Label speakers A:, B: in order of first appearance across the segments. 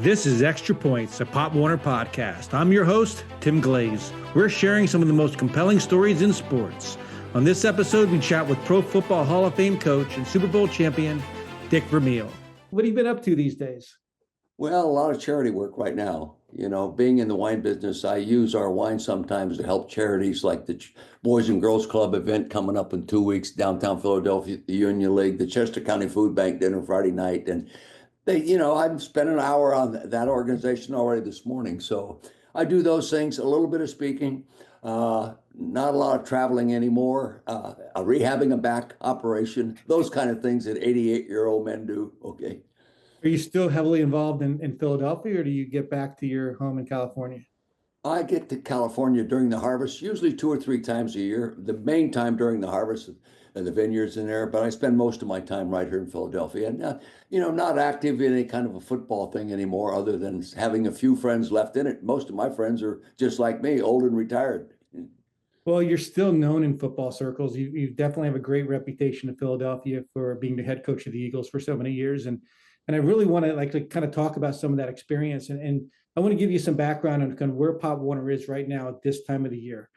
A: This is Extra Points, a Pop Warner podcast. I'm your host, Tim Glaze. We're sharing some of the most compelling stories in sports. On this episode, we chat with Pro Football Hall of Fame coach and Super Bowl champion, Dick Vermeil. What have you been up to these days?
B: Well, a lot of charity work right now. You know, being in the wine business, I use our wine sometimes to help charities like the Boys and Girls Club event coming up in 2 weeks, downtown Philadelphia, the Union League, the Chester County Food Bank dinner Friday night. And I've spent an hour on that organization already this morning. So I do those things, a little bit of speaking, not a lot of traveling anymore, rehabbing a back operation, those kind of things that 88-year-old men do. Okay.
A: Are you still heavily involved in Philadelphia, or do you get back to your home in California?
B: I get to California during the harvest, usually 2 or 3 times a year. The main time during the harvest and the vineyards in there, but I spend most of my time right here in Philadelphia. And, not active in any kind of a football thing anymore, other than having a few friends left in it. Most of my friends are just like me, old and retired.
A: Well, you're still known in football circles. You definitely have a great reputation in Philadelphia for being the head coach of the Eagles for so many years. And I really want to kind of talk about some of that experience. And I want to give you some background on kind of where Pop Warner is right now at this time of the year.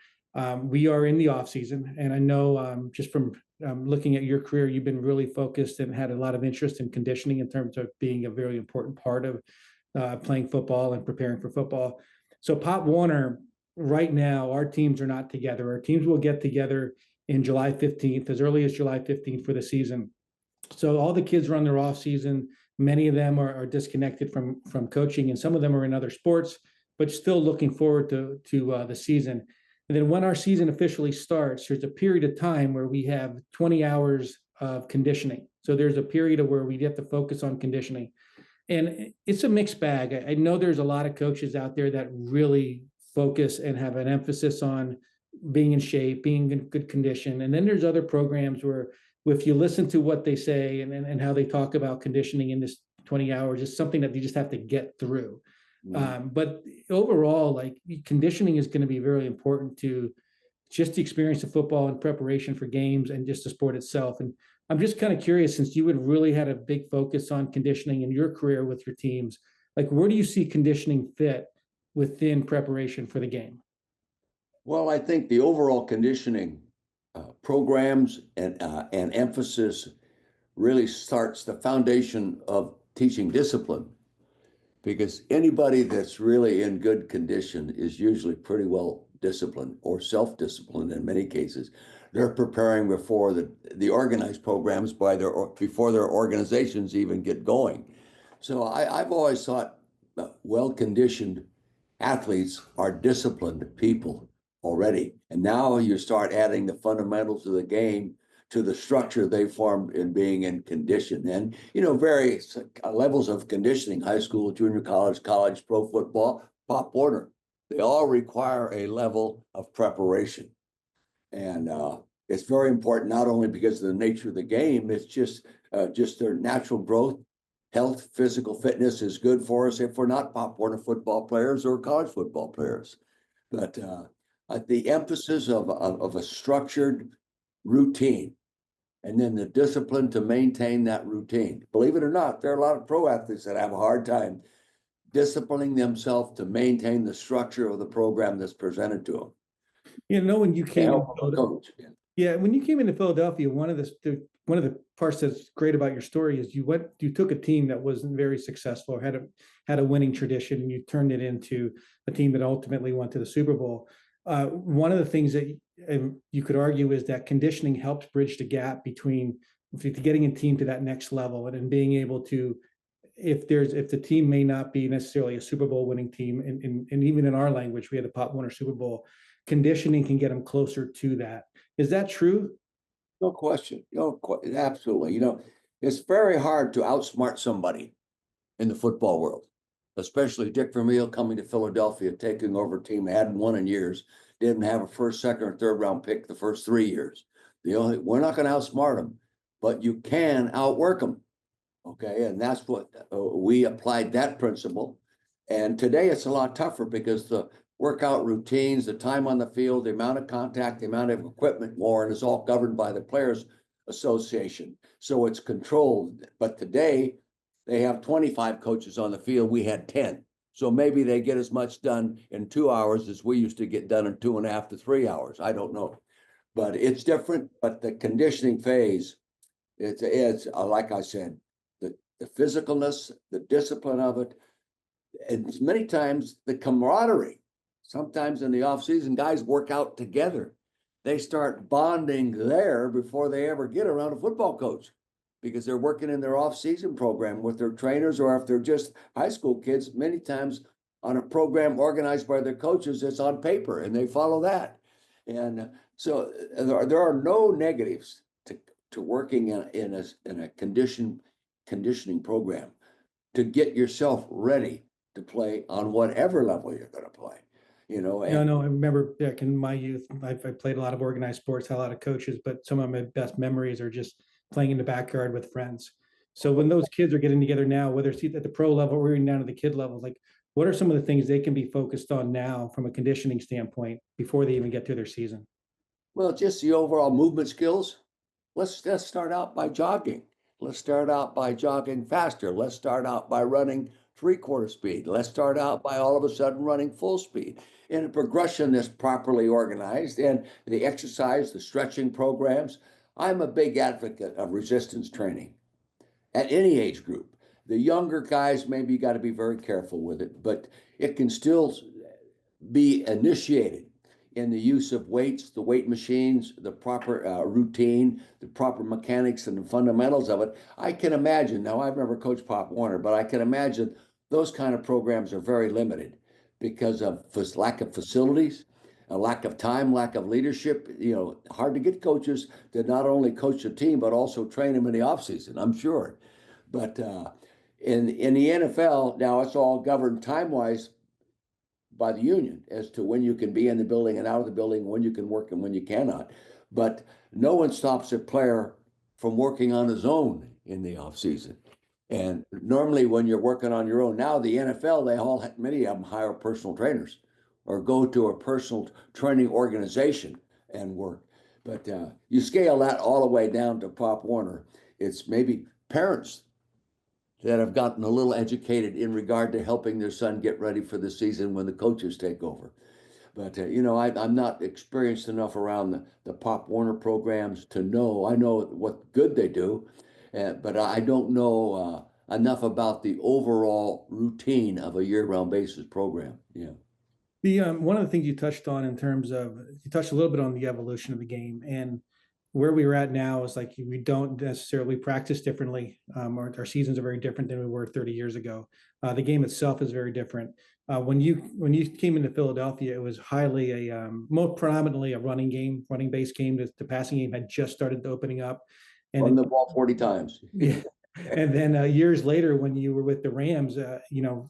A: We are in the off season, and I know just from looking at your career, you've been really focused and had a lot of interest in conditioning in terms of being a very important part of playing football and preparing for football. So Pop Warner, right now, our teams are not together. Our teams will get together in July 15th, as early as July 15th for the season. So all the kids are on their off season. Many of them are disconnected from coaching, and some of them are in other sports, but still looking forward to the season. And then when our season officially starts, there's a period of time where we have 20 hours of conditioning. So there's a period of where we get to focus on conditioning. And it's a mixed bag. I know there's a lot of coaches out there that really focus and have an emphasis on being in shape, being in good condition. And then there's other programs where if you listen to what they say and how they talk about conditioning in this 20 hours, it's something that you just have to get through. But overall, like, conditioning is going to be very important to just the experience of football and preparation for games and just the sport itself. And I'm just kind of curious, since you had really had a big focus on conditioning in your career with your teams, like, where do you see conditioning fit within preparation for the game?
B: Well, I think the overall conditioning programs and emphasis really starts the foundation of teaching discipline, because anybody that's really in good condition is usually pretty well disciplined or self-disciplined in many cases. They're preparing before the organized programs before their organizations even get going. So I've always thought well-conditioned athletes are disciplined people already. And now you start adding the fundamentals of the game to the structure they formed in being in condition. And, various levels of conditioning, high school, junior college, pro football, Pop Warner, they all require a level of preparation. And it's very important, not only because of the nature of the game, it's just their natural growth. Health, physical fitness is good for us if we're not Pop Warner football players or college football players. But the emphasis of a structured routine, and then the discipline to maintain that routine. Believe it or not, there are a lot of pro athletes that have a hard time disciplining themselves to maintain the structure of the program that's presented to them.
A: When you came when you came into Philadelphia, one of the parts that's great about your story is you took a team that wasn't very successful or had a winning tradition, and you turned it into a team that ultimately went to the Super Bowl. One of the things that you could argue is that conditioning helps bridge the gap between getting a team to that next level and being able to, if the team may not be necessarily a Super Bowl winning team, and even in our language, we had the Pop Warner Super Bowl, conditioning can get them closer to that. Is that true?
B: No question. Absolutely. It's very hard to outsmart somebody in the football world, especially Dick Vermeil coming to Philadelphia, taking over a team hadn't won in years, didn't have a first, second, or third round pick the first 3 years. We're not going to outsmart them, but you can outwork them. Okay, and that's what we applied that principle. And today it's a lot tougher because the workout routines, the time on the field, the amount of contact, the amount of equipment more, and it's all governed by the Players Association. So it's controlled. But today they have 25 coaches on the field. We had 10. So maybe they get as much done in 2 hours as we used to get done in 2.5 to 3 hours. I don't know. But it's different. But the conditioning phase, it's like I said, the physicalness, the discipline of it, and many times the camaraderie. Sometimes in the off season, guys work out together. They start bonding there before they ever get around a football coach because they're working in their off season program with their trainers, or if they're just high school kids, many times on a program organized by their coaches, it's on paper and they follow that. And so there are no negatives to working in a conditioning program to get yourself ready to play on whatever level you're going to play.
A: No, no, I remember back in my youth, I played a lot of organized sports, had a lot of coaches, but some of my best memories are just playing in the backyard with friends. So when those kids are getting together now, whether it's at the pro level or even down to the kid level, like what are some of the things they can be focused on now from a conditioning standpoint before they even get through their season?
B: Well, just the overall movement skills. Let's start out by jogging. Let's start out by jogging faster. Let's start out by running three-quarter speed. Let's start out by all of a sudden running full speed in a progression that's properly organized, and the exercise, the stretching programs. I'm a big advocate of resistance training at any age group. The younger guys, maybe you got to be very careful with it, but it can still be initiated in the use of weights, the weight machines, the proper routine, the proper mechanics and the fundamentals of it. I can imagine, now I've never coached Pop Warner, but I can imagine those kind of programs are very limited because of lack of facilities, a lack of time, lack of leadership. Hard to get coaches to not only coach a team, but also train them in the offseason, I'm sure. But in the NFL, now it's all governed time-wise by the union as to when you can be in the building and out of the building, when you can work and when you cannot. But no one stops a player from working on his own in the off season. And normally when you're working on your own, now the NFL, many of them hire personal trainers or go to a personal training organization and work. But you scale that all the way down to Pop Warner. It's maybe parents that have gotten a little educated in regard to helping their son get ready for the season when the coaches take over. But, I'm not experienced enough around the Pop Warner programs to know. I know what good they do, but I don't know enough about the overall routine of a year-round basis program. Yeah.
A: The one of the things you touched on in terms of you touched a little bit on the evolution of the game and where we were at now is like we don't necessarily practice differently. Our seasons are very different than we were 30 years ago. The game itself is very different. When you came into Philadelphia, it was highly more predominantly a running game, running based game. The passing game had just started opening up, and
B: Run the ball 40 times.
A: yeah. And then years later, when you were with the Rams,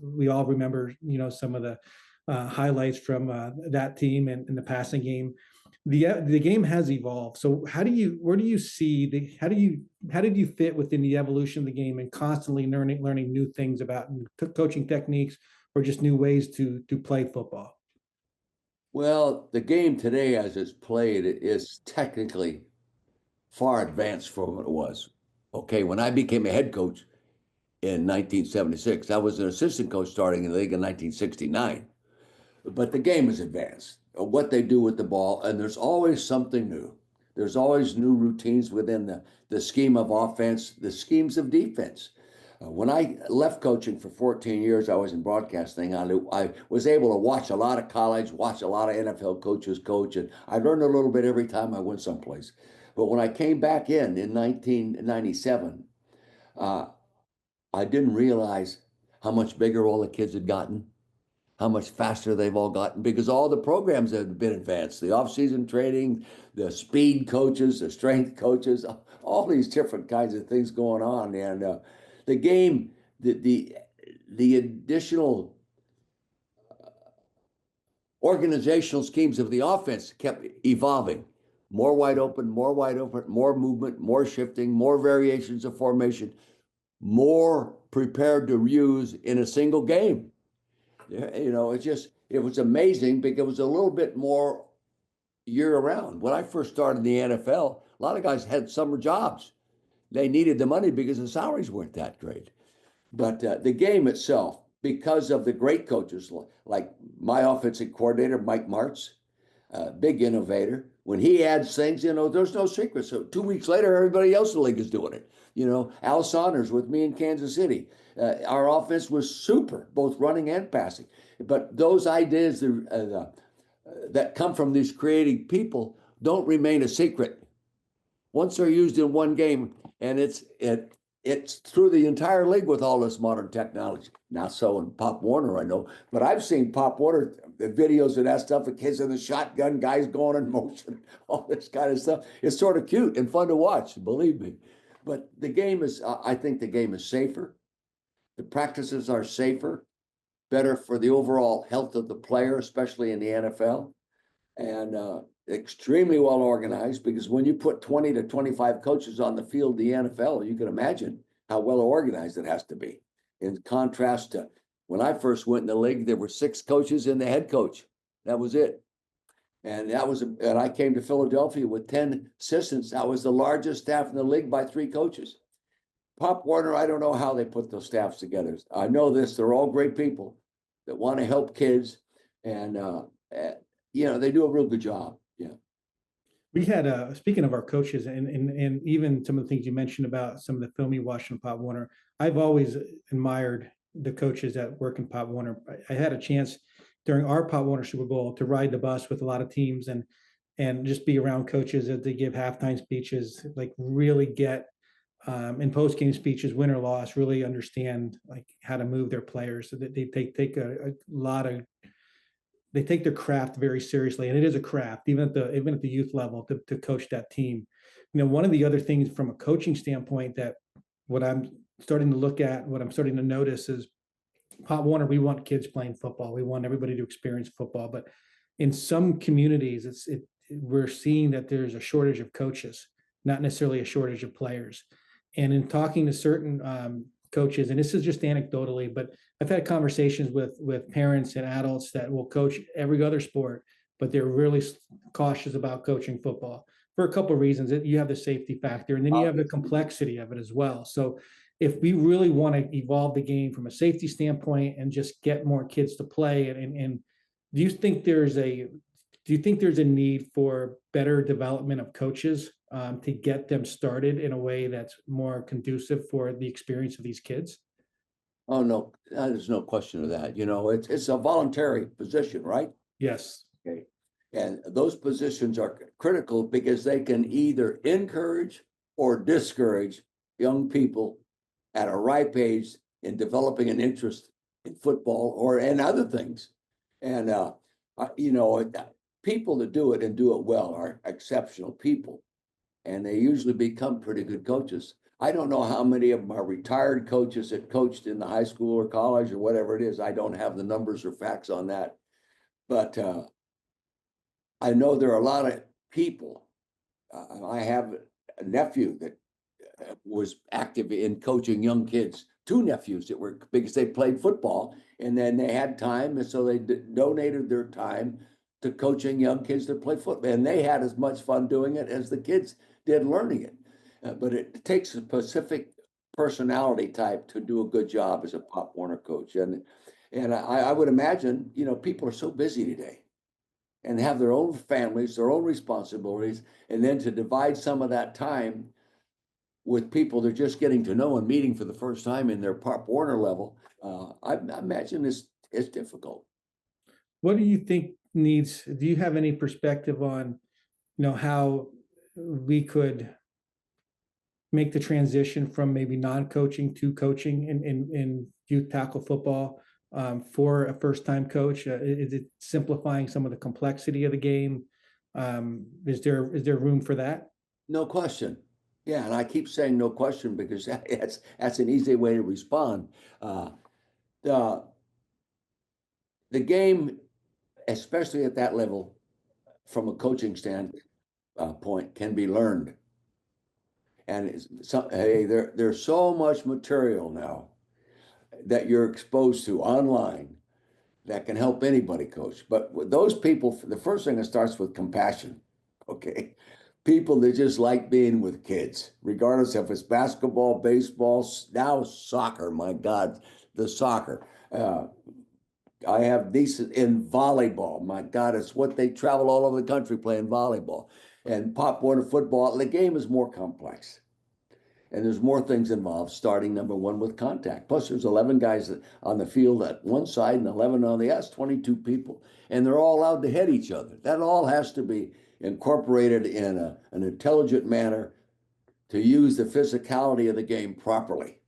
A: we all remember, some of the highlights from that team and the passing game. The game has evolved. So where do you see how did you fit within the evolution of the game and constantly learning new things about coaching techniques or just new ways to play football?
B: Well, the game today, as it's played, is technically far advanced from what it was. Okay, when I became a head coach in 1976, I was an assistant coach starting in the league in 1969. But the game is advanced. What they do with the ball, and there's always something new. There's always new routines within the scheme of offense, the schemes of defense. When I left coaching for 14 years, I was in broadcasting. I was able to watch a lot of college, watch a lot of NFL coaches coach, and I learned a little bit every time I went someplace. But when I came back in 1997, uh, I didn't realize how much bigger all the kids had gotten, how much faster they've all gotten because all the programs have been advanced. The off-season training, the speed coaches, the strength coaches, all these different kinds of things going on. And the game, the additional organizational schemes of the offense kept evolving. More wide open, more movement, more shifting, more variations of formation, more prepared to use in a single game. It was amazing because it was a little bit more year round. When I first started in the NFL, a lot of guys had summer jobs. They needed the money because the salaries weren't that great. But the game itself, because of the great coaches like my offensive coordinator, Mike Martz, big innovator. When he adds things, there's no secret. So 2 weeks later, everybody else in the league is doing it. Al Saunders with me in Kansas City. Our offense was super, both running and passing. But those ideas that come from these creative people don't remain a secret. Once they're used in one game, and it's through the entire league with all this modern technology. Not so in Pop Warner, I know, but I've seen Pop Warner the videos of that stuff, the kids in the shotgun, guys going in motion, all this kind of stuff. It's sort of cute and fun to watch, believe me. But the game is, I think the game is safer. The practices are safer, better for the overall health of the player, especially in the NFL, and extremely well organized, because when you put 20 to 25 coaches on the field, the NFL, you can imagine how well organized it has to be. In contrast to when I first went in the league, there were 6 coaches and the head coach. That was it. And I came to Philadelphia with 10 assistants. That was the largest staff in the league by 3 coaches. Pop Warner, I don't know how they put those staffs together. I know this, they're all great people that want to help kids, and they do a real good job. Yeah.
A: We had speaking of our coaches and even some of the things you mentioned about some of the film you watched in Pop Warner, I've always admired the coaches that work in Pop Warner. I had a chance during our Pop Warner Super Bowl to ride the bus with a lot of teams and just be around coaches as they give halftime speeches, like really get in post game speeches, win or loss, really understand like how to move their players. So that they take a lot of they take their craft very seriously, and it is a craft, even at the youth level, to coach that team. One of the other things from a coaching standpoint that what I'm starting to look at, what I'm starting to notice is Pop Warner. We want kids playing football. We want everybody to experience football, but in some communities, we're seeing that there's a shortage of coaches, not necessarily a shortage of players. And in talking to certain coaches, and this is just anecdotally, but I've had conversations with parents and adults that will coach every other sport, but they're really cautious about coaching football for a couple of reasons. You have the safety factor, and then you have the complexity of it as well. So if we really want to evolve the game from a safety standpoint and just get more kids to play, and do you think there's a need for better development of coaches to get them started in a way that's more conducive for the experience of these kids?
B: Oh no, there's no question of that. It's a voluntary position, right?
A: Yes.
B: Okay. And those positions are critical because they can either encourage or discourage young people at a ripe age in developing an interest in football or in other things. And people that do it and do it well are exceptional people, and they usually become pretty good coaches. I don't know how many of them are retired coaches that coached in the high school or college or whatever it is. I don't have the numbers or facts on that. But I know there are a lot of people. I have a nephew that was active in coaching young kids, 2 nephews that were, because they played football and then they had time. And so they donated their time to coaching young kids that play football. And they had as much fun doing it as the kids did learning it. But it takes a specific personality type to do a good job as a Pop Warner coach. And I would imagine, people are so busy today and have their own families, their own responsibilities, and then to divide some of that time with people they're just getting to know and meeting for the first time in their Pop Warner level, I imagine it's difficult.
A: What do you think do you have any perspective on, how we could make the transition from maybe non-coaching to coaching in youth tackle football for a first-time coach? Is it simplifying some of the complexity of the game? Is there room for that?
B: No question. Yeah, and I keep saying no question because that's an easy way to respond. The the game, especially at that level, from a coaching standpoint, can be learned. And hey, there's so much material now that you're exposed to online that can help anybody coach. But with those people, the first thing, it starts with compassion. Okay. people that just like being with kids, regardless if it's basketball, baseball, now soccer. My God, the soccer. I have decent in volleyball. My God, it's what they travel all over the country playing volleyball. And Pop Warner football, the game is more complex. And there's more things involved, starting number one with contact. Plus, there's 11 guys on the field at one side and 11 on the other. That's 22 people. And they're all allowed to hit each other. That all has to be incorporated in an intelligent manner to use the physicality of the game properly,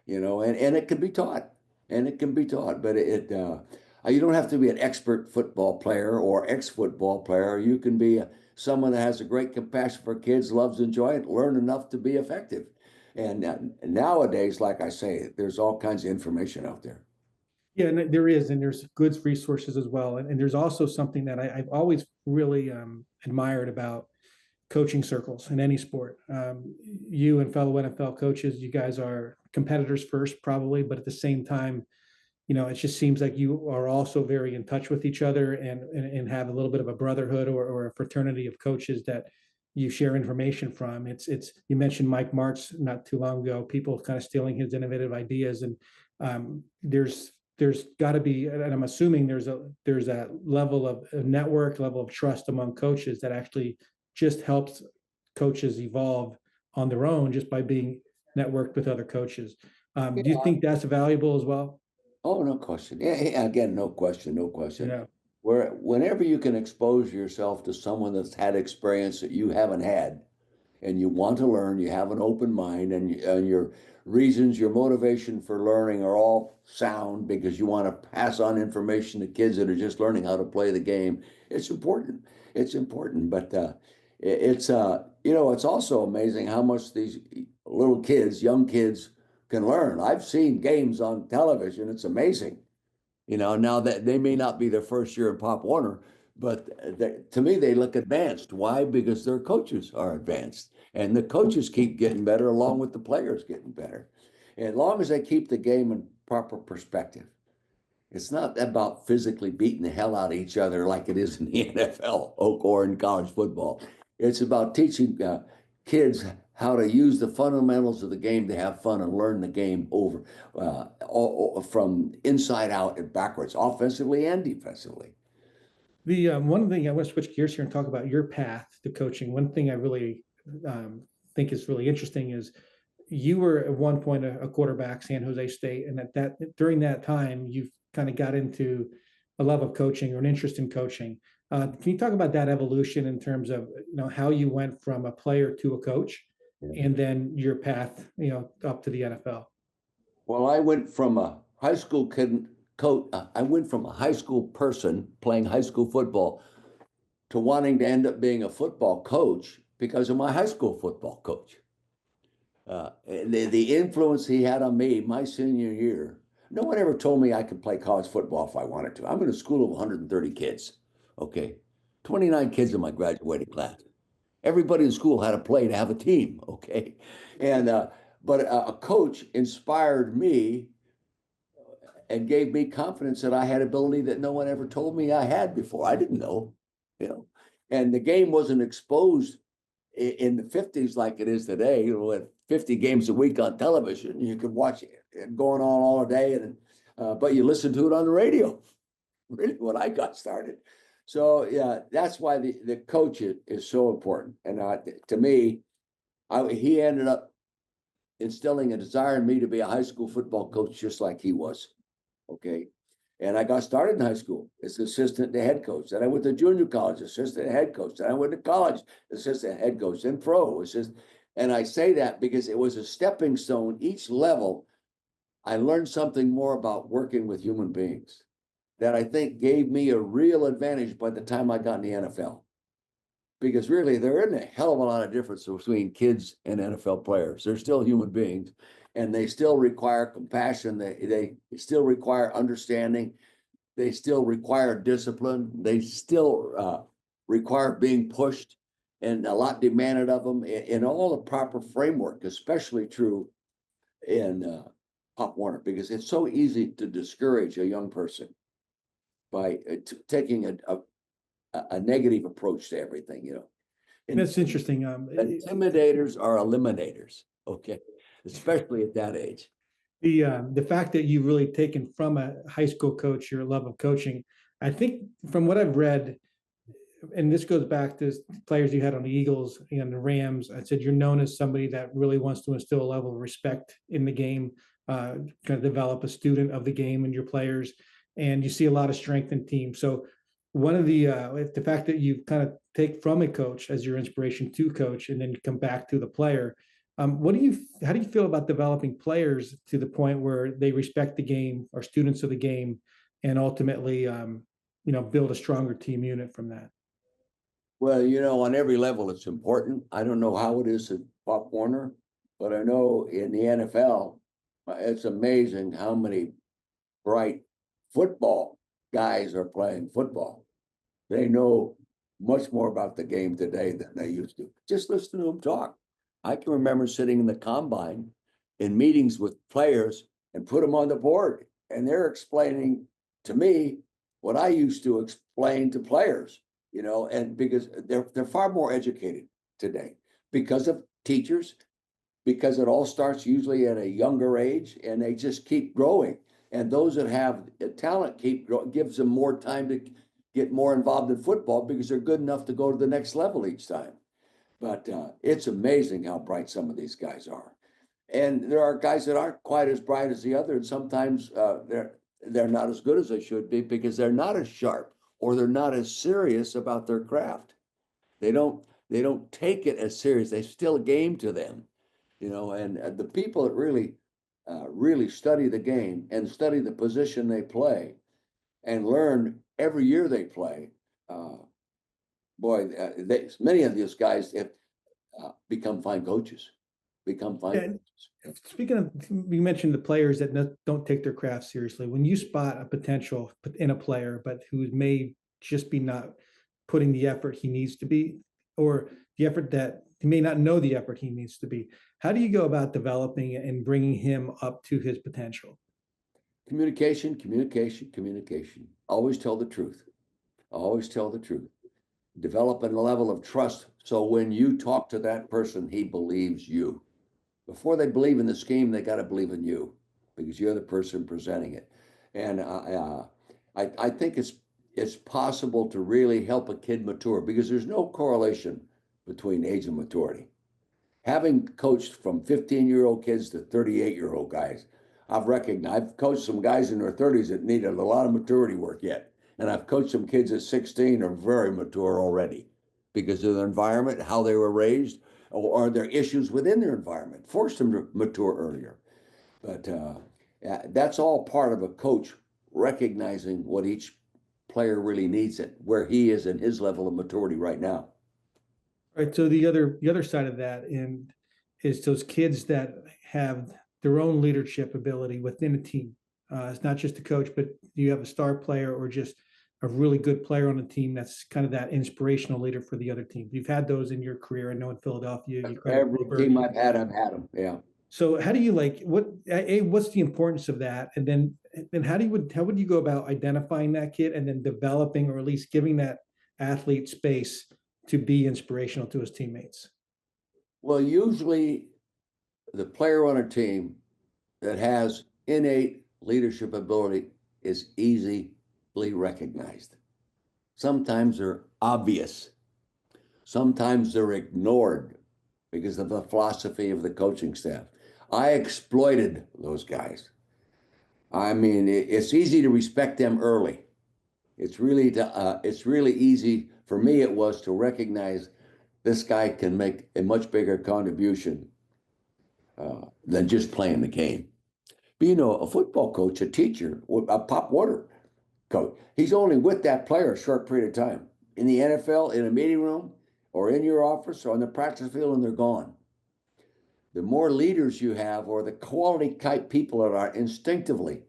B: and it can be taught, but you don't have to be an expert football player or ex-football player. You can be someone that has a great compassion for kids, loves to enjoy it, learn enough to be effective. And nowadays, like I say, there's all kinds of information out there.
A: Yeah, and there is, and there's good resources as well. And there's also something that I've always really admired about coaching circles in any sport. You and fellow NFL coaches, you guys are competitors first, probably, but at the same time, it just seems like you are also very in touch with each other and have a little bit of a brotherhood or a fraternity of coaches that you share information from. It's you mentioned Mike Martz not too long ago, people kind of stealing his innovative ideas, and there's got to be, and I'm assuming there's a level of a network, level of trust among coaches that actually just helps coaches evolve on their own just by being networked with other coaches. Do you
B: Yeah.
A: think that's valuable as well?
B: Oh, no question. Yeah, again, no question, no question.
A: Yeah.
B: Whenever you can expose yourself to someone that's had experience that you haven't had, and you want to learn, you have an open mind, and your reasons, your motivation for learning are all sound because you want to pass on information to kids that are just learning how to play the game. It's important. It's important, but it's also amazing how much these little kids, young kids, can learn. I've seen games on television. It's amazing. Now that they may not be their first year in Pop Warner, but to me, they look advanced. Why? Because their coaches are advanced, and the coaches keep getting better along with the players getting better. And as long as they keep the game in proper perspective, it's not about physically beating the hell out of each other like it is in the NFL or in college football. It's about teaching kids how to use the fundamentals of the game to have fun and learn the game over from inside out and backwards, offensively and defensively.
A: The one thing I want to switch gears here and talk about your path to coaching. One thing I really think is really interesting is you were at one point a quarterback, San Jose State, and that during that time you kind of got into a love of coaching or an interest in coaching. Can you talk about that evolution in terms of how you went from a player to a coach, and then your path up to the NFL?
B: Well, I went from a high school kid coach. I went from a high school person playing high school football to wanting to end up being a football coach because of my high school football coach. The influence he had on me my senior year. No one ever told me I could play college football if I wanted to. I'm in a school of 130 kids. Okay. 29 kids in my graduating class. Everybody in school had to play to have a team. Okay. And, but a coach inspired me and gave me confidence that I had ability that no one ever told me I had before. I didn't know, you know, and the game wasn't exposed in the 50s like it is today, with 50 games a week on television. You could watch it going on all day, and but you listen to it on the radio. Really, when I got started. So yeah, that's why the coach is so important. And to me, he ended up instilling a desire in me to be a high school football coach, just like he was. Okay. And I got started in high school as assistant to head coach. Then I went to junior college, assistant head coach. Then I went to college, assistant head coach, and pro assistant. And I say that because it was a stepping stone. Each level, I learned something more about working with human beings that I think gave me a real advantage by the time I got in the NFL. Because really, there isn't a hell of a lot of difference between kids and NFL players. They're still human beings, and they still require compassion. They still require understanding. They still require discipline. They still require being pushed, and a lot demanded of them in all the proper framework, especially true in Pop Warner, because it's so easy to discourage a young person by taking a negative approach to everything.
A: That's interesting.
B: Intimidators are eliminators, okay, especially at that age.
A: The fact that you've really taken from a high school coach your love of coaching, I think from what I've read, and this goes back to players you had on the Eagles and the Rams. I said you're known as somebody that really wants to instill a level of respect in the game, kind of develop a student of the game and your players, and you see a lot of strength in teams. So one of the fact that you kind of take from a coach as your inspiration to coach, and then you come back to the player. How do you feel about developing players to the point where they respect the game, are students of the game, and ultimately, build a stronger team unit from that?
B: Well, on every level, it's important. I don't know how it is at Pop Warner, but I know in the NFL, it's amazing how many bright football guys are playing football. They know much more about the game today than they used to. Just listen to them talk. I can remember sitting in the combine in meetings with players and put them on the board, and they're explaining to me what I used to explain to players, and because they're far more educated today because of teachers, because it all starts usually at a younger age, and they just keep growing. And those that have talent gives them more time to get more involved in football because they're good enough to go to the next level each time. But it's amazing how bright some of these guys are. And there are guys that aren't quite as bright as the other, and sometimes they're not as good as they should be because they're not as sharp or they're not as serious about their craft. They don't take it as serious. They still game to them, and the people that really study the game and study the position they play and learn every year they play. Boy, many of these guys have become fine coaches. Become fine
A: And
B: coaches.
A: speaking of, you mentioned the players that don't take their craft seriously. When you spot a potential in a player, but who may just be not putting the effort he needs to be, or the effort that he may not know the effort he needs to be, how do you go about developing and bringing him up to his potential?
B: Communication, communication, communication. Always tell the truth. Always tell the truth. Developing a level of trust. So when you talk to that person, he believes you. Before they believe in the scheme, they got to believe in you because you're the person presenting it. And I think it's possible to really help a kid mature because there's no correlation between age and maturity. Having coached from 15-year-old kids to 38-year-old guys, I've coached some guys in their 30s that needed a lot of maturity work yet. And I've coached some kids at 16 are very mature already because of their environment, how they were raised, or their issues within their environment, forced them to mature earlier. But that's all part of a coach recognizing what each player really needs it, where he is in his level of maturity right now.
A: Right. So the other side of that and is those kids that have their own leadership ability within a team. It's not just a coach, but you have a star player or just a really good player on a team that's kind of that inspirational leader for the other team. You've had those in your career. I know in Philadelphia, you
B: Every team I've had them. Yeah.
A: So how do you what's the importance of that? And then how would you go about identifying that kid and then developing or at least giving that athlete space to be inspirational to his teammates?
B: Well, usually the player on a team that has innate leadership ability is easily recognized. Sometimes they're obvious. Sometimes they're ignored because of the philosophy of the coaching staff. I exploited those guys. I mean, it's easy to respect them early. It's really easy for me. It was to recognize this guy can make a much bigger contribution than just playing the game. But a football coach, a teacher, a pop water coach, he's only with that player a short period of time. In the NFL, in a meeting room, or in your office, or on the practice field, and they're gone. The more leaders you have, or the quality type people that are instinctively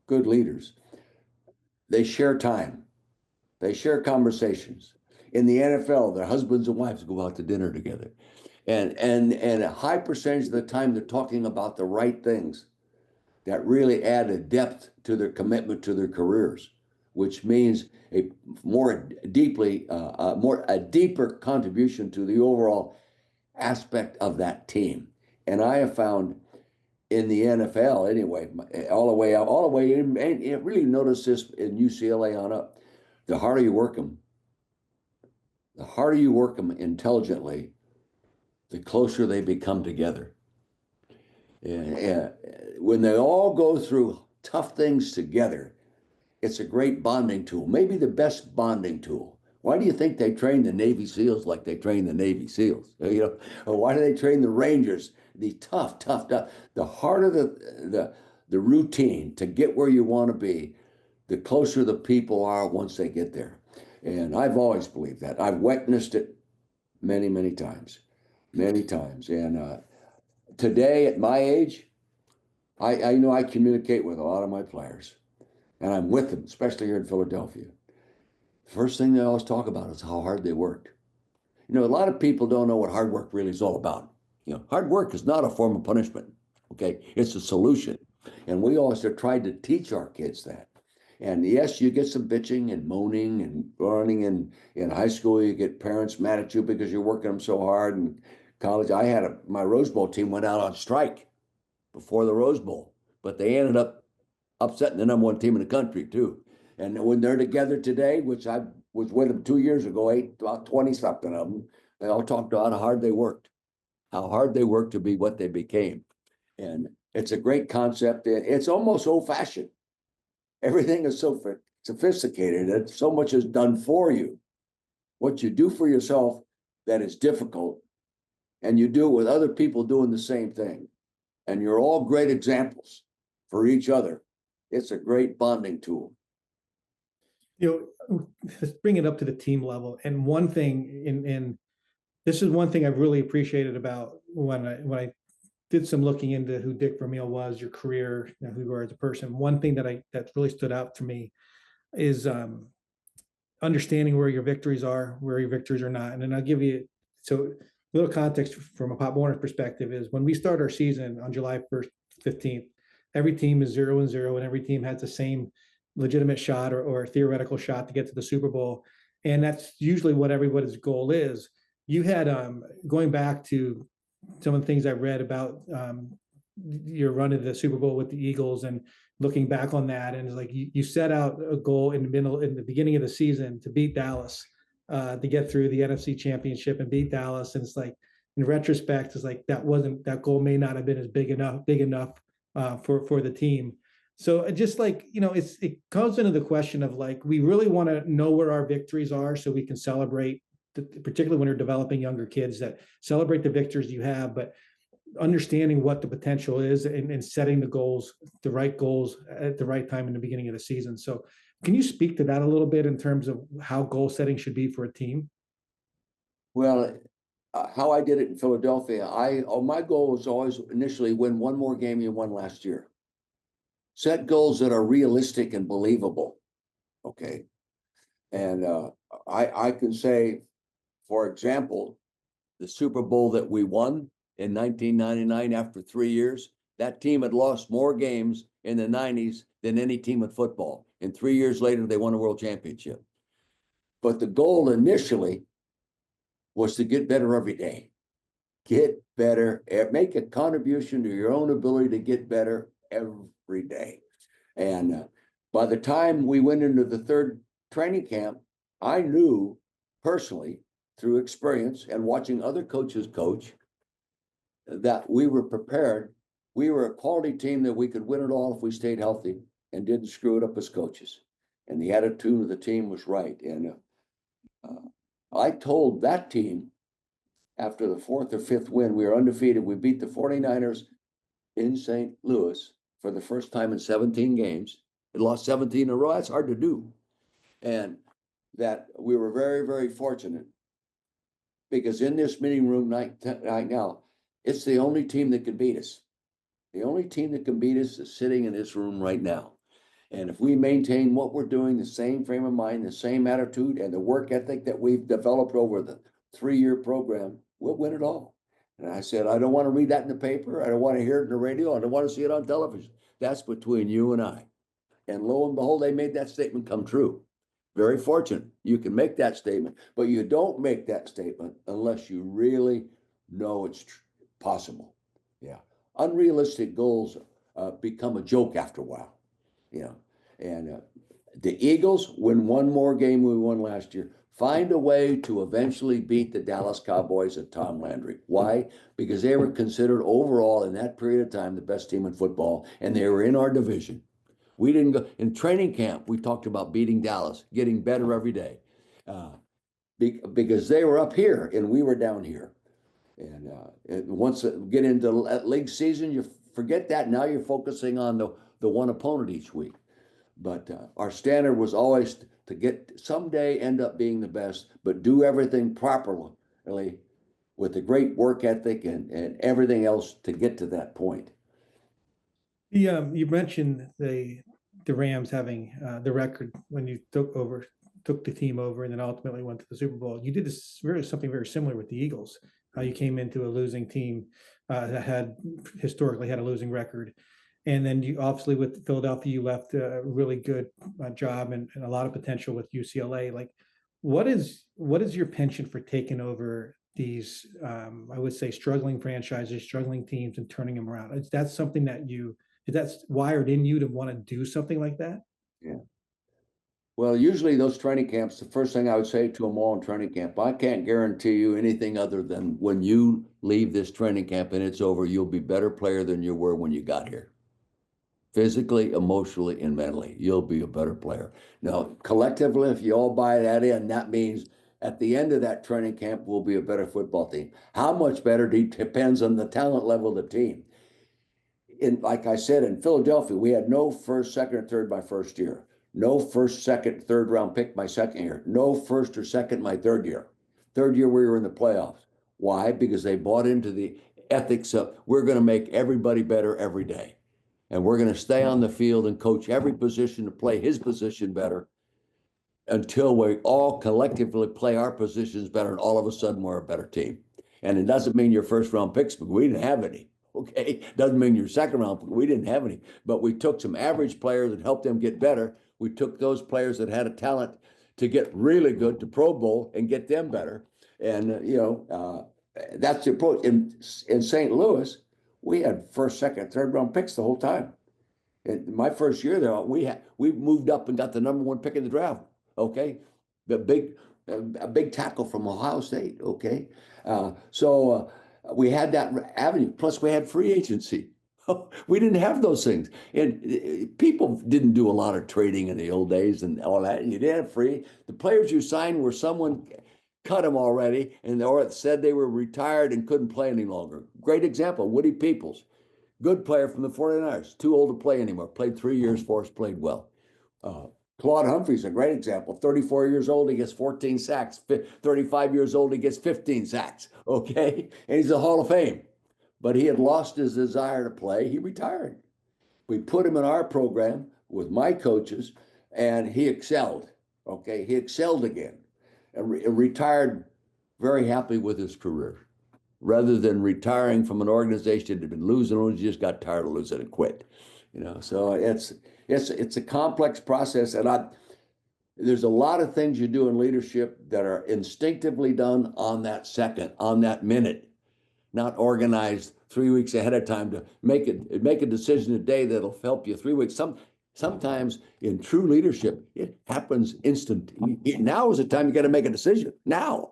B: good leaders, they share time. They share conversations. In the NFL, their husbands and wives go out to dinner together. And a high percentage of the time they're talking about the right things that really add a depth to their commitment to their careers. which means a more deeply, a deeper contribution to the overall aspect of that team. And I have found in the NFL anyway, all the way out, all the way in, and you really notice this in UCLA on up. The harder you work them intelligently, the closer they become together. And when they all go through tough things together, it's a great bonding tool, maybe the best bonding tool. Why do you think they train the Navy SEALs like they train the Navy SEALs? Or why do they train the Rangers? The tough. The harder the routine to get where you want to be, the closer the people are once they get there. And I've always believed that. I've witnessed it many times, many times. And today, at my age, I know I communicate with a lot of my players, and I'm with them, especially here in Philadelphia. First thing they always talk about is how hard they worked. A lot of people don't know what hard work really is all about. Hard work is not a form of punishment. Okay, it's a solution, and we always have tried to teach our kids that. And yes, you get some bitching and moaning and running in high school. You get parents mad at you because you're working them so hard. And college, my Rose Bowl team went out on strike before the Rose Bowl, but they ended up upsetting the number one team in the country too. And when they're together today, which I was with them 2 years ago, about 20 something of them, they all talked about how hard they worked to be what they became. And it's a great concept. It's almost old fashioned. Everything is so sophisticated that so much is done for you. What you do for yourself that is difficult, and you do it with other people doing the same thing. And you're all great examples for each other. It's a great bonding tool.
A: Let's bring it up to the team level. And one thing, and this is one thing I've really appreciated about when I did some looking into who Dick Vermeil was, your career, who you are as a person. One thing that really stood out to me is understanding where your victories are, where your victories are not. And then I'll give you a little context from a Pop Warner perspective is when we start our season on July 1st, 15th, every team is 0-0, and every team has the same legitimate shot or theoretical shot to get to the Super Bowl. And that's usually what everybody's goal is. You had, going back to some of the things I read about your run of the Super Bowl with the Eagles and looking back on that, and it's like you set out a goal in the beginning of the season to beat Dallas, to get through the NFC Championship and beat Dallas. And it's like, in retrospect, it's like that goal may not have been as big enough for the team. So just like, it comes into the question of like, we really want to know where our victories are so we can celebrate, particularly when you're developing younger kids, that celebrate the victories you have, but understanding what the potential is and setting the right goals at the right time in the beginning of the season. So can you speak to that a little bit in terms of how goal setting should be for a team?
B: Well, how I did it in Philadelphia, my goal was always initially win one more game you won last year. Set goals that are realistic and believable. Okay. And I can say, for example, the Super Bowl that we won in 1999 after 3 years, that team had lost more games in the 90s than any team in football. And 3 years later, they won a world championship. But the goal initially was to get better every day. Get better, make a contribution to your own ability to get better every day. And by the time we went into the third training camp, I knew personally through experience and watching other coaches coach that we were prepared. We were a quality team that we could win it all if we stayed healthy and didn't screw it up as coaches. And the attitude of the team was right. And I told that team after the fourth or fifth win, we were undefeated. We beat the 49ers in St. Louis for the first time in 17 games. It lost 17 in a row. That's hard to do. And that we were very fortunate because in this meeting room right now, it's the only team that can beat us. The only team that can beat us is sitting in this room right now. And if we maintain what we're doing, the same frame of mind, the same attitude, and the work ethic that we've developed over the 3-year program, we'll win it all. And I said, I don't want to read that in the paper. I don't want to hear it in the radio. I don't want to see it on television. That's between you and I. And lo and behold, they made that statement come true. Very fortunate. You can make that statement, but you don't make that statement unless you really know it's possible. Yeah. Unrealistic goals become a joke after a while. Yeah. And the Eagles win one more game we won last year. Find a way to eventually beat the Dallas Cowboys and Tom Landry. Why? Because they were considered overall in that period of time the best team in football, and they were in our division. We didn't go in training camp. We talked about beating Dallas, getting better every day, because they were up here and we were down here. And once you get into league season, you forget that. Now you're focusing on the one opponent each week. But our standard was always to get someday end up being the best, but do everything properly with a great work ethic and everything else to get to that point.
A: You mentioned the Rams having the record when you took the team over, and then ultimately went to the Super Bowl. You did something very similar with the Eagles. You came into a losing team that had historically had a losing record, and then you obviously with Philadelphia, you left a really good job and a lot of potential with UCLA. Like, what is your penchant for taking over these, I would say, struggling franchises, struggling teams, and turning them around? Is that something that's wired in you to want to do something like that?
B: Yeah. Well, usually those training camps, the first thing I would say to them all in training camp, I can't guarantee you anything other than when you leave this training camp and it's over, you'll be a better player than you were when you got here. Physically, emotionally, and mentally, you'll be a better player. Now, collectively, if you all buy that in, that means at the end of that training camp, we'll be a better football team. How much better depends on the talent level of the team. Like I said, in Philadelphia, we had no first, second, or third my first year. No first, second, third round pick my second year. No first or second my third year. Third year, we were in the playoffs. Why? Because they bought into the ethics of we're going to make everybody better every day. And we're going to stay on the field and coach every position to play his position better until we all collectively play our positions better. And all of a sudden, we're a better team. And it doesn't mean your first round picks, but we didn't have any. Okay. Doesn't mean your second round, we didn't have any. But we took some average players and helped them get better. We took those players that had a talent to get really good to Pro Bowl and get them better. And, that's the approach. In St. Louis, we had first, second, third round picks the whole time. In my first year there, we moved up and got the number one pick in the draft. Okay, a big tackle from Ohio State. Okay, so we had that avenue. Plus, we had free agency. We didn't have those things, and people didn't do a lot of trading in the old days and all that. You didn't have free. The players you signed were someone cut them already, and or said they were retired and couldn't play any longer. Great example, Woody Peoples. Good player from the 49ers, too old to play anymore. Played 3 years for us, played well. Claude Humphrey's a great example. 34 years old, he gets 14 sacks. 35 years old, he gets 15 sacks. Okay. And he's a Hall of Fame. But he had lost his desire to play. He retired. We put him in our program with my coaches, and he excelled. Okay. He excelled again and retired very happy with his career, rather than retiring from an organization that had been losing, or just got tired of losing and quit. So it's a complex process, and there's a lot of things you do in leadership that are instinctively done on that second, on that minute, not organized 3 weeks ahead of time to make a decision a day that'll help you 3 weeks. Sometimes in true leadership, it happens instant. Now is the time you got to make a decision. Now,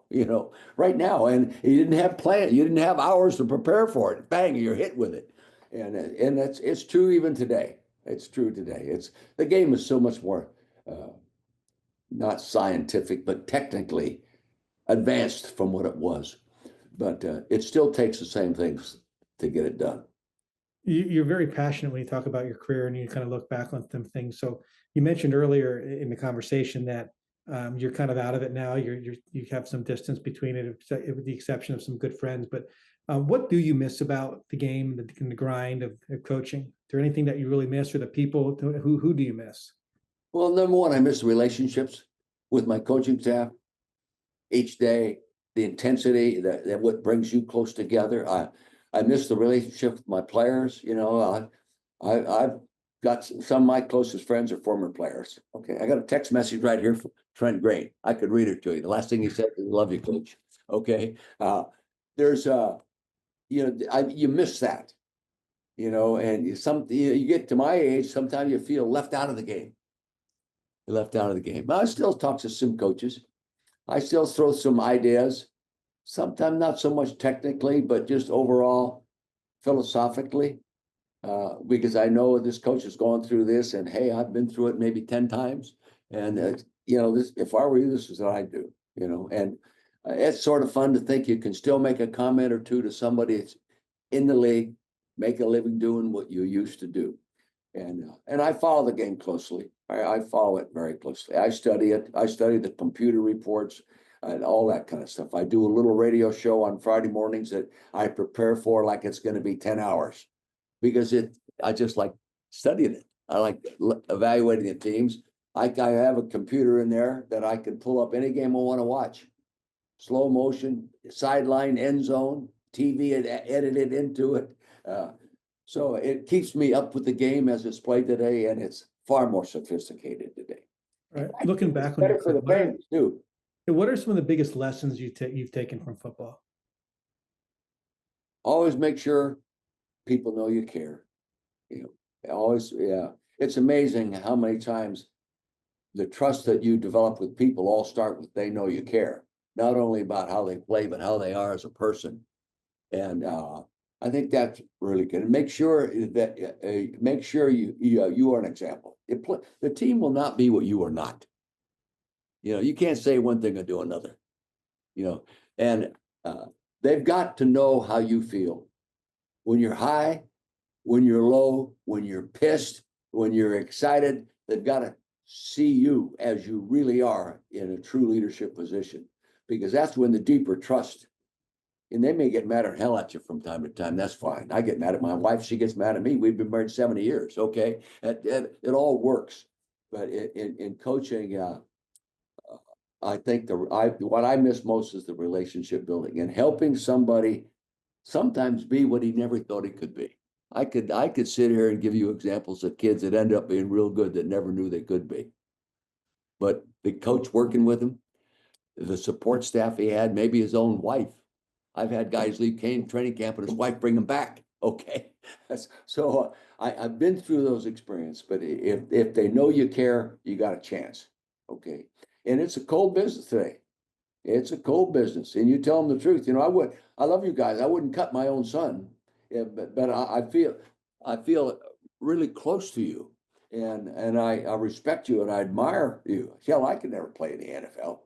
B: right now. And you didn't have plan. You didn't have hours to prepare for it. Bang, you're hit with it. And it's true even today. It's true today. The game is so much more not scientific, but technically advanced from what it was. But it still takes the same things to get it done.
A: You're very passionate when you talk about your career and you kind of look back on some things. So you mentioned earlier in the conversation that you're kind of out of it now. You have some distance between it, with the exception of some good friends. But what do you miss about the game and the grind of coaching? Is there anything that you really miss, or the people? Who do you miss?
B: Well, number one, I miss the relationships with my coaching staff each day, the intensity that what brings you close together. I miss the relationship with my players. I've got some of my closest friends are former players. Okay, I got a text message right here from Trent Gray. I could read it to you. The last thing he said is, "Love you, coach." Okay, there's you miss that, and you get to my age, sometimes you feel left out of the game. You're left out of the game. I still talk to some coaches. I still throw some ideas. Sometimes not so much technically, but just overall philosophically. Because I know this coach has gone through this, and hey, I've been through it maybe 10 times. And this, if I were you, this is what I'd do, and it's sort of fun to think you can still make a comment or two to somebody that's in the league, make a living doing what you used to do. And I follow the game closely. I follow it very closely. I study it. I study the computer reports and all that kind of stuff. I do a little radio show on Friday mornings that I prepare for like it's going to be 10 hours because I just like studying it. I like evaluating the teams. I have a computer in there that I can pull up any game I want to watch. Slow motion, sideline, end zone, TV edited into it. So it keeps me up with the game as it's played today, and it's far more sophisticated today.
A: Right. Looking back on your
B: Better for the fans too.
A: What are some of the biggest lessons you've taken from football?
B: Always make sure people know you care. Always, yeah. It's amazing how many times the trust that you develop with people all start with they know you care, not only about how they play, but how they are as a person. And I think that's really good. And make sure that you are an example. The team will not be what you are not. You can't say one thing and do another. And they've got to know how you feel when you're high, when you're low, when you're pissed, when you're excited. They've got to see you as you really are in a true leadership position, because that's when the deeper trust. And they may get mad or hell at you from time to time. That's fine. I get mad at my wife. She gets mad at me. We've been married 70 years. Okay. It all works. But in coaching, I think what I miss most is the relationship building and helping somebody sometimes be what he never thought he could be. I could sit here and give you examples of kids that end up being real good that never knew they could be. But the coach working with him, the support staff he had, maybe his own wife. I've had guys leave training camp and his wife bring him back. Okay. So I've been through those experiences, but if they know you care, you got a chance. Okay. And it's a cold business today. It's a cold business. And you tell them the truth. I love you guys. I wouldn't cut my own son. Yeah, but I feel really close to you. And I respect you and I admire you. Hell, I could never play in the NFL.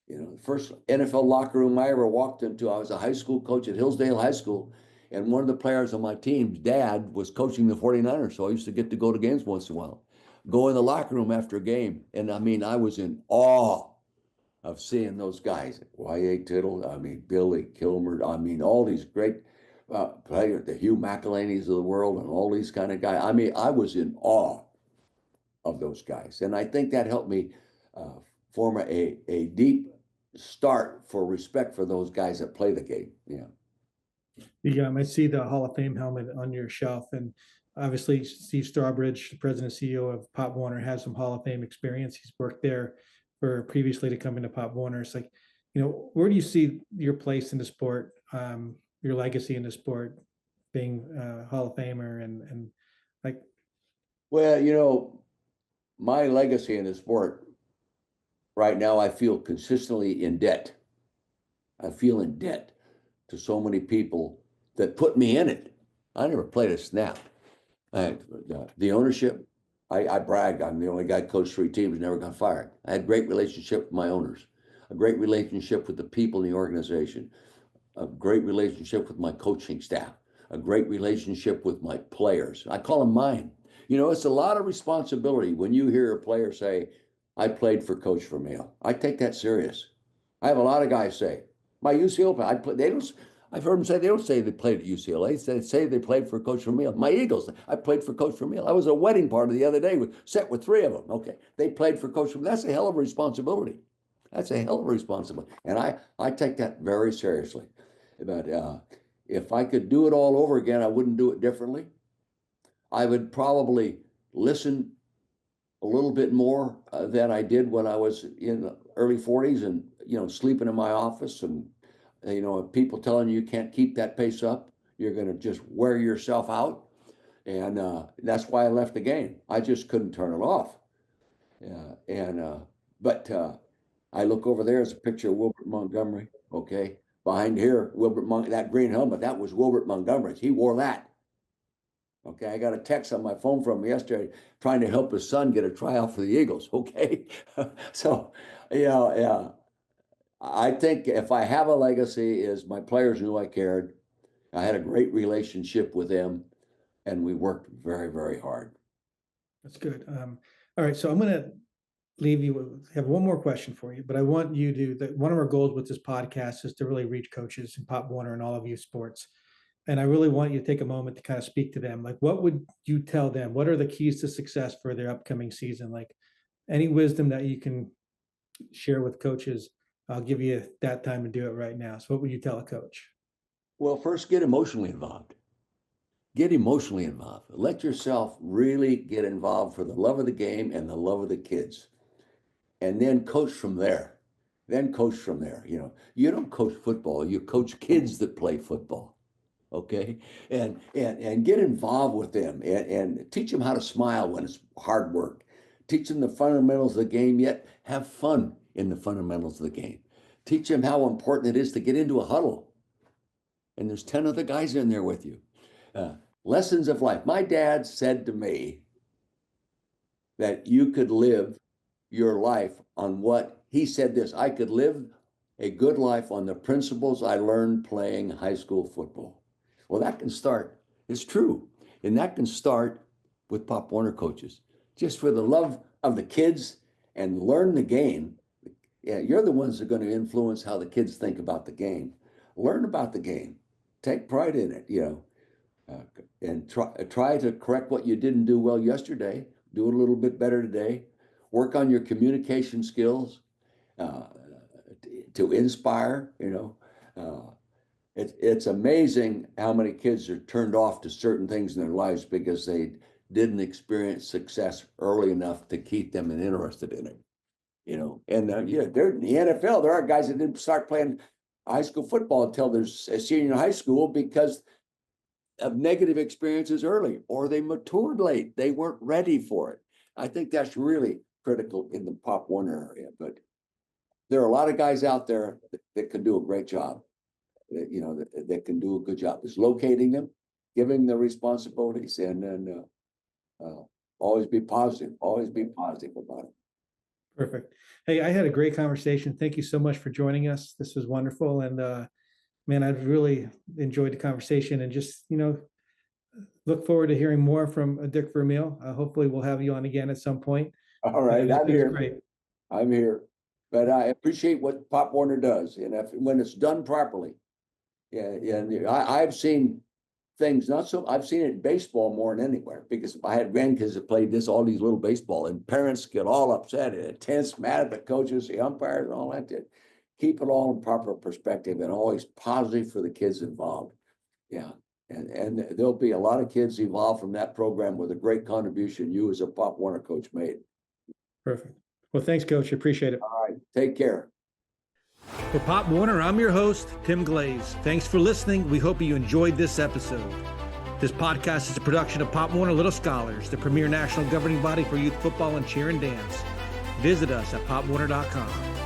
B: The first NFL locker room I ever walked into, I was a high school coach at Hillsdale High School. And one of the players on my team's dad was coaching the 49ers. So I used to get to go to games once in a while. Go in the locker room after a game. And I was in awe of seeing those guys. Y.A. Tittle, Billy Kilmer, all these great players, the Hugh McElhaney's of the world and all these kind of guys. I was in awe of those guys. And I think that helped me form a deep start for respect for those guys that play the game. Yeah.
A: I see the Hall of Fame helmet on your shelf, and obviously Steve Strawbridge, the president and CEO of Pop Warner, has some Hall of Fame experience. He's worked there for previously to come into Pop Warner. It's like, where do you see your place in the sport, your legacy in the sport, being a Hall of Famer and like?
B: Well, my legacy in the sport right now, I feel consistently in debt. I feel in debt to so many people that put me in it. I never played a snap. The ownership, I brag. I'm the only guy coached 3 teams, never got fired. I had a great relationship with my owners, a great relationship with the people in the organization, a great relationship with my coaching staff, a great relationship with my players. I call them mine. It's a lot of responsibility when you hear a player say, I played for Coach Vermeil. I take that serious. I have a lot of guys say, my UCLA, they don't. I've heard them say they don't say they played at UCLA. They say they played for Coach Vermeil. My Eagles, I played for Coach Vermeil. I was at a wedding party the other day set with 3 of them. Okay, they played for Coach Vermeil. That's a hell of a responsibility. That's a hell of a responsibility, and I take that very seriously. But if I could do it all over again, I wouldn't do it differently. I would probably listen a little bit more than I did when I was in the early 40s and, sleeping in my office and, people telling you can't keep that pace up. You're going to just wear yourself out. And that's why I left the game. I just couldn't turn it off. But I look over there, it's a picture of Wilbert Montgomery. Okay. Behind here, that green helmet, that was Wilbert Montgomery's. He wore that. Okay, I got a text on my phone from him yesterday trying to help his son get a tryout for the Eagles. Okay, so yeah, I think if I have a legacy, is my players knew I cared. I had a great relationship with them, and we worked very, very hard.
A: That's good. All right, so I'm going to leave you. Have one more question for you, but I want you to. One of our goals with this podcast is to really reach coaches in Pop Warner and all of youth sports. And I really want you to take a moment to kind of speak to them. Like, what would you tell them? What are the keys to success for their upcoming season? Like, any wisdom that you can share with coaches, I'll give you that time to do it right now. So what would you tell a coach?
B: Well, first, get emotionally involved. Get emotionally involved. Let yourself really get involved for the love of the game and the love of the kids. And then coach from there. You don't coach football. You coach kids that play football. Okay, and get involved with them and teach them how to smile when it's hard work. Teach them the fundamentals of the game, yet have fun in the fundamentals of the game. Teach them how important it is to get into a huddle. And there's 10 other guys in there with you. Lessons of life. My dad said to me that you could live your life on what he said this. I could live a good life on the principles I learned playing high school football. Well, that can start, it's true. And that can start with Pop Warner coaches, just for the love of the kids and learn the game. Yeah, you're the ones that are going to influence how the kids think about the game. Learn about the game. Take pride in it, and try to correct what you didn't do well yesterday. Do it a little bit better today. Work on your communication skills to inspire, It's amazing how many kids are turned off to certain things in their lives because they didn't experience success early enough to keep them interested in it. And they're in the NFL. There are guys that didn't start playing high school football until they're a senior in high school because of negative experiences early, or they matured late. They weren't ready for it. I think that's really critical in the Pop Warner area. But there are a lot of guys out there that can do a great job. That can do a good job is locating them, giving the responsibilities, and then always be positive about it.
A: Perfect. Hey, I had a great conversation. Thank you so much for joining us. This was wonderful. And man, I've really enjoyed the conversation and just, look forward to hearing more from Dick Vermeil. Hopefully we'll have you on again at some point.
B: All right. I'm here.
A: Great.
B: I'm here. But I appreciate what Pop Warner does. And when it's done properly. Yeah, I've seen things I've seen it in baseball more than anywhere because I had grandkids that played all these little baseball, and parents get all upset and tense, mad at the coaches, the umpires, and all that. Keep it all in proper perspective and always positive for the kids involved. Yeah, and there'll be a lot of kids evolved from that program with a great contribution you as a Pop Warner coach made.
A: Perfect. Well, thanks, Coach. Appreciate it.
B: All right, take care.
A: For Pop Warner, I'm your host, Tim Glaze. Thanks for listening. We hope you enjoyed this episode. This podcast is a production of Pop Warner Little Scholars, the premier national governing body for youth football and cheer and dance. Visit us at popwarner.com.